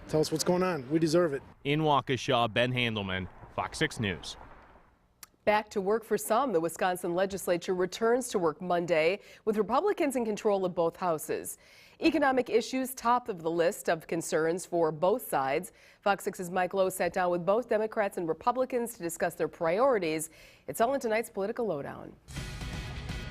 Tell us what's going on. We deserve it. In Waukesha, Ben Handelman, Fox 6 News. Back to work for some. The Wisconsin legislature returns to work Monday with Republicans in control of both houses. Economic issues top of the list of concerns for both sides. Fox 6's Mike Lowe sat down with both Democrats and Republicans to discuss their priorities. It's all in tonight's Political Lowdown.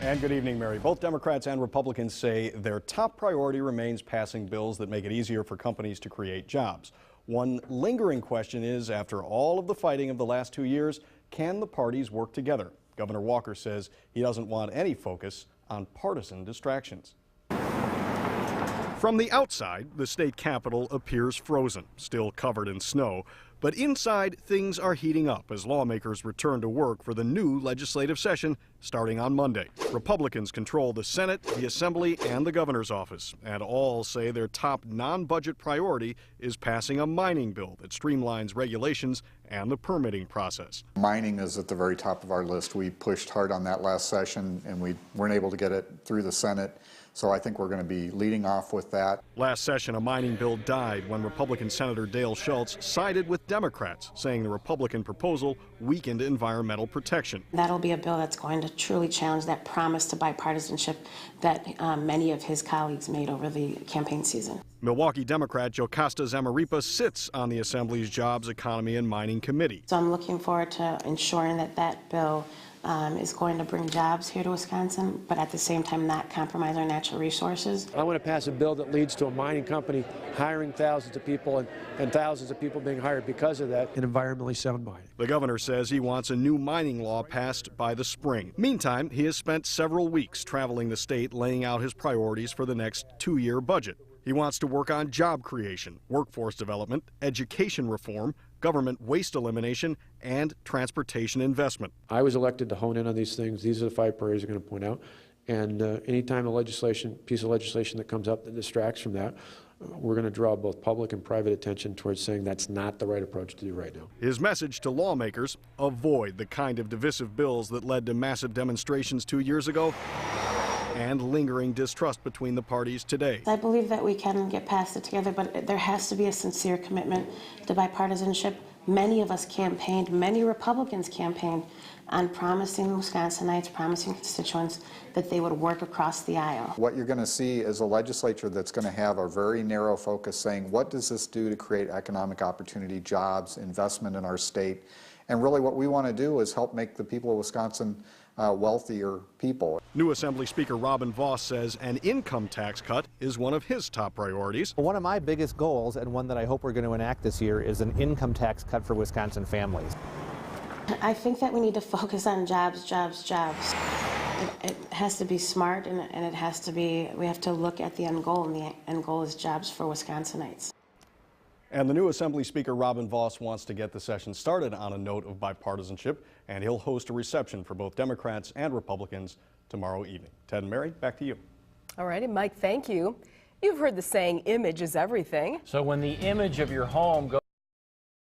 And good evening, Mary. Both Democrats and Republicans say their top priority remains passing bills that make it easier for companies to create jobs. One lingering question is, after all of the fighting of the last 2 years, can the parties work together? Governor Walker says he doesn't want any focus on partisan distractions. From the outside, the state capitol appears frozen, still covered in snow. But inside, things are heating up as lawmakers return to work for the new legislative session starting on Monday. Republicans control the Senate, the Assembly, and the governor's office, and all say their top non-budget priority is passing a mining bill that streamlines regulations and the permitting process. Mining is at the very top of our list. We pushed hard on that last session, and we weren't able to get it through the Senate. So I think we're going to be leading off with that. Last session, a mining bill died when Republican Senator Dale Schultz sided with Democrats, saying the Republican proposal weakened environmental protection. That'll be a bill that's going to truly challenge that promise to bipartisanship that many of his colleagues made over the campaign season. Milwaukee Democrat Jocasta Zamarripa sits on the Assembly's Jobs, Economy, and Mining Committee. So I'm looking forward to ensuring that that bill is going to bring jobs here to Wisconsin, but at the same time not compromise our natural resources. I want to pass a bill that leads to a mining company hiring thousands of people and thousands of people being hired because of that, and environmentally sound mining. The governor says he wants a new mining law passed by the spring. Meantime, he has spent several weeks traveling the state laying out his priorities for the next 2-year budget. He wants to work on job creation, workforce development, education reform, government waste elimination, and transportation investment. I was elected to hone in on these things. These are the 5 priorities I'm going to point out. And anytime a piece of legislation that comes up that distracts from that, we're going to draw both public and private attention towards saying that's not the right approach to do right now. His message to lawmakers: avoid the kind of divisive bills that led to massive demonstrations 2 years ago and lingering distrust between the parties today. I believe that we can get past it together, but there has to be a sincere commitment to bipartisanship. Many of us campaigned, many Republicans campaigned on promising Wisconsinites, promising constituents that they would work across the aisle. What you're going to see is a legislature that's going to have a very narrow focus saying, what does this do to create economic opportunity, jobs, investment in our state? And really what we want to do is help make the people of Wisconsin wealthier people. New Assembly Speaker Robin Vos says an income tax cut is one of his top priorities. One of my biggest goals, and one that I hope we're going to enact this year, is an income tax cut for Wisconsin families. I think that we need to focus on jobs, jobs, jobs. It has to be smart, and it has to be, we have to look at the end goal, and the end goal is jobs for Wisconsinites. And the new Assembly Speaker Robin Vos wants to get the session started on a note of bipartisanship, and he'll host a reception for both Democrats and Republicans tomorrow evening. Ted and Mary, back to you. All righty, Mike, thank you. You've heard the saying, image is everything. So when the image of your home goes